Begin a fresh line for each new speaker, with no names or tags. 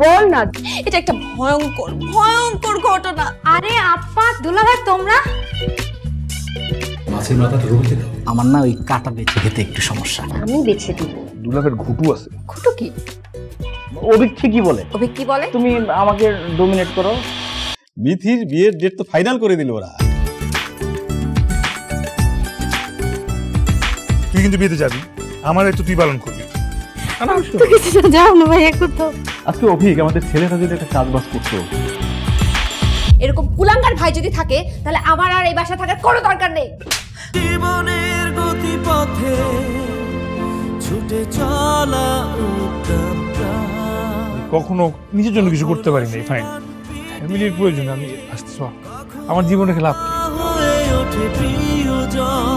বল না।
এটা একটা ভয়ঙ্কর ভয়ঙ্কর ঘটনা।
আরে আপা দুলাভাই তোমরা
মাছের মাথাটা রুমতে দাও।
আমার না ওই কাটা বেছে খেতে একটু সমস্যা।
আমি বেছে দিব।
দুলাভের ঘুটু আছে।
খুটো কি?
অভিক ঠিকই বলে।
অভিক কি বলে?
তুমি আমাকে ডোমিনেট করো।
মিথির বিয়ের ডেট তো ফাইনাল করে দিল ওরা।
তুই কিন্তু বিয়েতে যাবি, আমার একটু তুই পালন করবি।
তো কিছু যাও না ভাই একটু তো।
আজকে অভিক আমাদের ছেলেটা যদি একটা কাজবাজ করতো।
এরকম কুলাঙ্গার ভাই যদি থাকে তাহলে আমার আর এই বাসা থাকার কোনো দরকার নেই।
জীবনের গতিপথে ছুটে চলা
কখনো নিজের জন্য কিছু করতে পারি না, ফাইন। ফ্যামিলির প্রয়োজন আমি আসতে, আমার জীবনে লাভ কি?
হয়ে ওঠে প্রিয়জন।